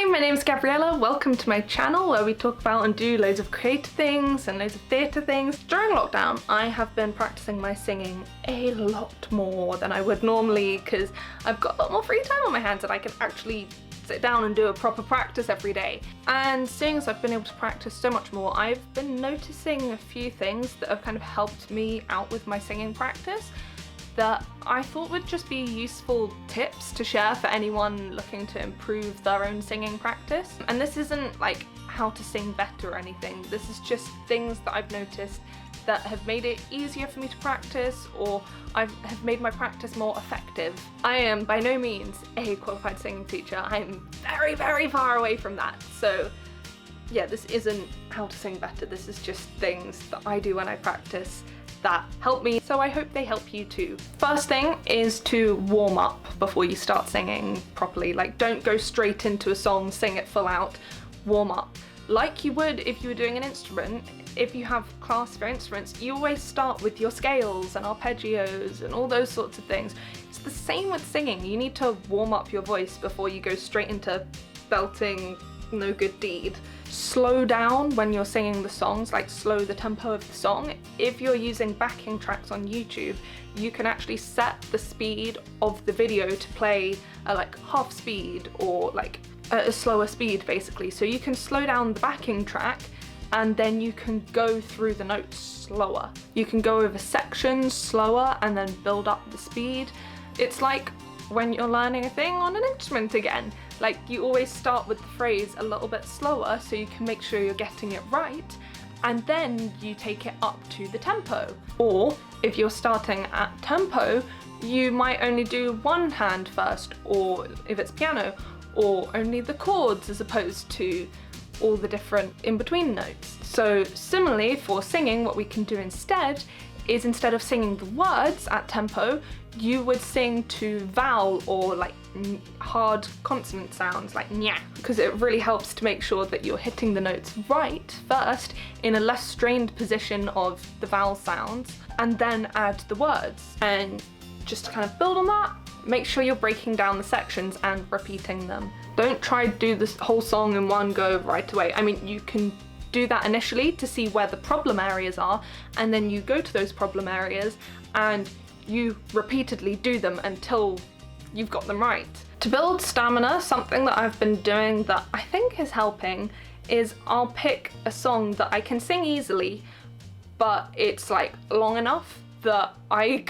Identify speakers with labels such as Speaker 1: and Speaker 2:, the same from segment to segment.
Speaker 1: Hi, my name's Gabriella. Welcome to my channel where we talk about and do loads of creative things and loads of theatre things. During lockdown, I have been practicing my singing a lot more than I would normally because I've got a lot more free time on my hands and I can actually sit down and do a proper practice every day. And seeing as I've been able to practice so much more, I've been noticing a few things that have kind of helped me out with my singing practice that I thought would just be useful tips to share for anyone looking to improve their own singing practice. And this isn't like how to sing better or anything, this is just things that I've noticed that have made it easier for me to practice or have made my practice more effective. I am by no means a qualified singing teacher, I'm very, very far away from that. So yeah, this isn't how to sing better, this is just things that I do when I practice that help me, so I hope they help you too. First thing is to warm up before you start singing properly. Like, don't go straight into a song, sing it full out, warm up. Like you would if you were doing an instrument. If you have class for instruments, you always start with your scales and arpeggios and all those sorts of things. It's the same with singing, you need to warm up your voice before you go straight into belting no good deed. Slow down when you're singing the songs, like slow the tempo of the song. If you're using backing tracks on YouTube, you can actually set the speed of the video to play at like half speed or like at a slower speed basically. So you can slow down the backing track and then you can go through the notes slower. You can go over sections slower and then build up the speed. It's like when you're learning a thing on an instrument again. Like, you always start with the phrase a little bit slower so you can make sure you're getting it right, and then you take it up to the tempo. Or if you're starting at tempo, you might only do one hand first, or if it's piano, or only the chords as opposed to all the different in-between notes. So similarly for singing, what we can do instead is instead of singing the words at tempo, you would sing to vowel or like hard consonant sounds like nya, because it really helps to make sure that you're hitting the notes right first in a less strained position of the vowel sounds, and then add the words. And just to kind of build on that, make sure you're breaking down the sections and repeating them. Don't try to do this whole song in one go right away. I mean, you can do that initially to see where the problem areas are, and then you go to those problem areas and you repeatedly do them until you've got them right. To build stamina, something that I've been doing that I think is helping is I'll pick a song that I can sing easily, but it's like long enough that I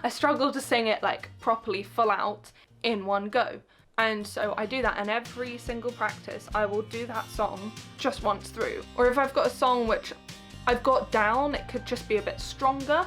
Speaker 1: struggle to sing it like properly full out in one go. And so I do that, and every single practice I will do that song just once through. Or if I've got a song which I've got down, it could just be a bit stronger,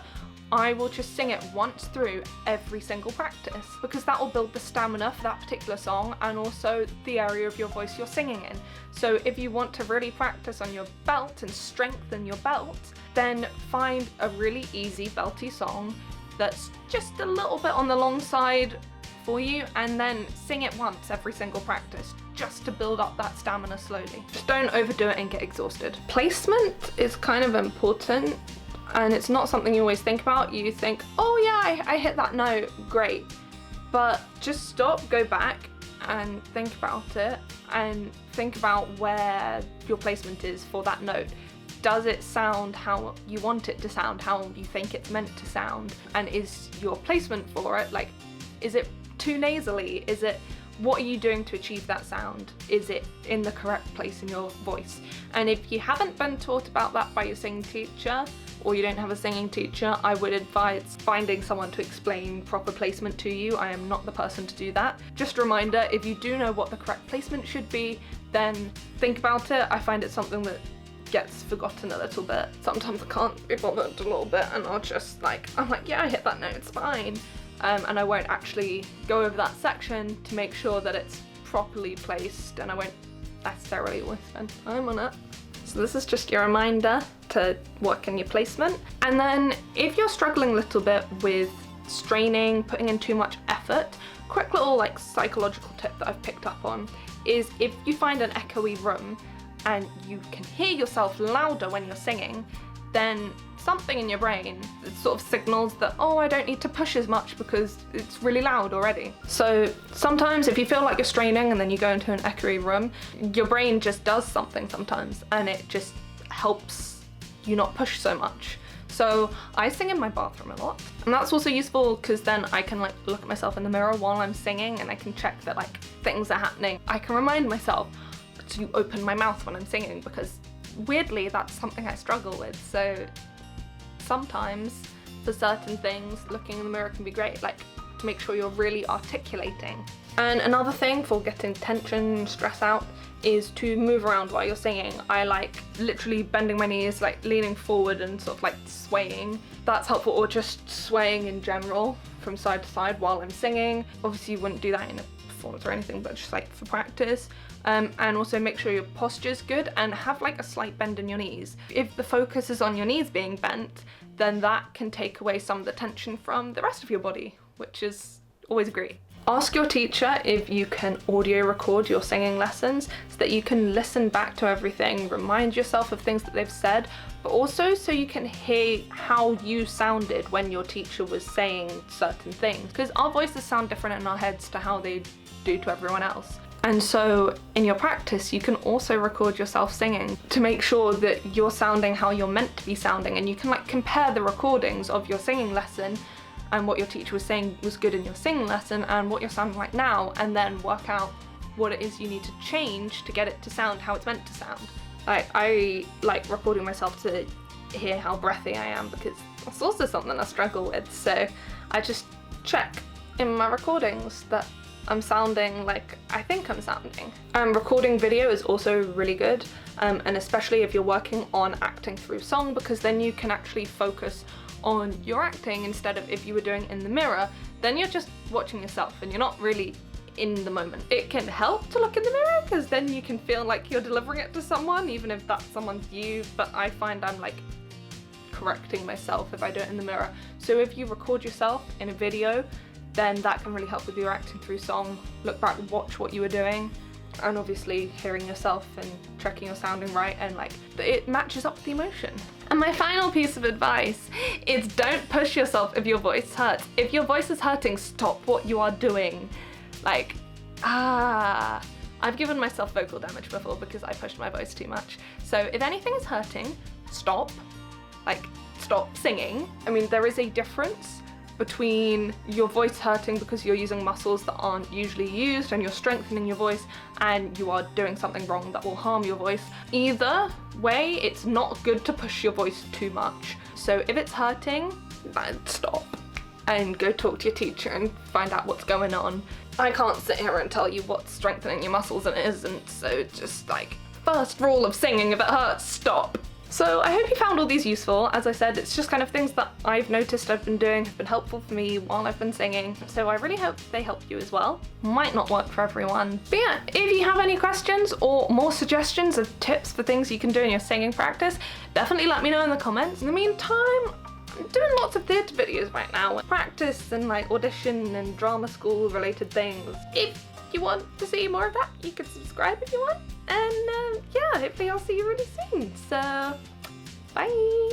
Speaker 1: I will just sing it once through every single practice, because that will build the stamina for that particular song and also the area of your voice you're singing in. So if you want to really practice on your belt and strengthen your belt, then find a really easy belty song that's just a little bit on the long side for you, and then sing it once every single practice just to build up that stamina slowly. Just don't overdo it and get exhausted. Placement is kind of important, and it's not something you always think about. You think, oh yeah, I hit that note, great. But just stop, go back and think about it, and think about where your placement is for that note. Does it sound how you want it to sound, how you think it's meant to sound? And is your placement for it, like, is it too nasally? Is it, what are you doing to achieve that sound? Is it in the correct place in your voice? And if you haven't been taught about that by your singing teacher, or you don't have a singing teacher, I would advise finding someone to explain proper placement to you. I am not the person to do that. Just a reminder, if you do know what the correct placement should be, then think about it. I find it something that gets forgotten a little bit. Sometimes I can't be bothered a little bit, and I'm like, yeah, I hit that note, it's fine. And I won't actually go over that section to make sure that it's properly placed, and I won't necessarily always spend time on it. So this is just your reminder to work on your placement. And then if you're struggling a little bit with straining, putting in too much effort, quick little like psychological tip that I've picked up on is if you find an echoey room and you can hear yourself louder when you're singing, then something in your brain sort of signals that, oh, I don't need to push as much because it's really loud already. So sometimes if you feel like you're straining and then you go into an echoey room, your brain just does something sometimes, and it just helps you not push so much. So I sing in my bathroom a lot, and that's also useful because then I can like look at myself in the mirror while I'm singing and I can check that like things are happening. I can remind myself to open my mouth when I'm singing, because weirdly that's something I struggle with. So sometimes for certain things, looking in the mirror can be great, like to make sure you're really articulating. And another thing for getting tension, stress out, is to move around while you're singing. I like literally bending my knees, like leaning forward and sort of like swaying. That's helpful, or just swaying in general from side to side while I'm singing. Obviously you wouldn't do that in a performance or anything, but just like for practice. And also make sure your posture's good and have like a slight bend in your knees. If the focus is on your knees being bent, then that can take away some of the tension from the rest of your body, which is always great. Ask your teacher if you can audio record your singing lessons so that you can listen back to everything, remind yourself of things that they've said, but also so you can hear how you sounded when your teacher was saying certain things, because our voices sound different in our heads to how they do to everyone else. And so in your practice, you can also record yourself singing to make sure that you're sounding how you're meant to be sounding, and you can like compare the recordings of your singing lesson and what your teacher was saying was good in your singing lesson and what you're sounding like now, and then work out what it is you need to change to get it to sound how it's meant to sound. Like, I like recording myself to hear how breathy I am, because that's also something I struggle with. So I just check in my recordings that I'm sounding like I think I'm sounding. Recording video is also really good, and especially if you're working on acting through song, because then you can actually focus on your acting instead of if you were doing it in the mirror, then you're just watching yourself and you're not really in the moment. It can help to look in the mirror because then you can feel like you're delivering it to someone, even if that someone's you, but I find I'm like correcting myself if I do it in the mirror. So if you record yourself in a video, then that can really help with your acting through song. Look back, watch what you were doing, and obviously hearing yourself and checking you're sounding right, and like it matches up with the emotion. And my final piece of advice is don't push yourself if your voice hurts. If your voice is hurting, stop what you are doing. Like, I've given myself vocal damage before because I pushed my voice too much. So if anything is hurting, stop. Like, stop singing. I mean, there is a difference between your voice hurting because you're using muscles that aren't usually used and you're strengthening your voice, and you are doing something wrong that will harm your voice. Either way, it's not good to push your voice too much. So if it's hurting, then stop and go talk to your teacher and find out what's going on. I can't sit here and tell you what's strengthening your muscles and isn't, so just like, first rule of singing, if it hurts, stop. So I hope you found all these useful. As I said, it's just kind of things that I've noticed I've been doing, have been helpful for me while I've been singing. So I really hope they help you as well. Might not work for everyone. But yeah, if you have any questions or more suggestions of tips for things you can do in your singing practice, definitely let me know in the comments. In the meantime, I'm doing lots of theatre videos right now. Practice and like audition and drama school related things. If you want to see more of that, you can subscribe if you want. And yeah, hopefully I'll see you really soon. So, bye!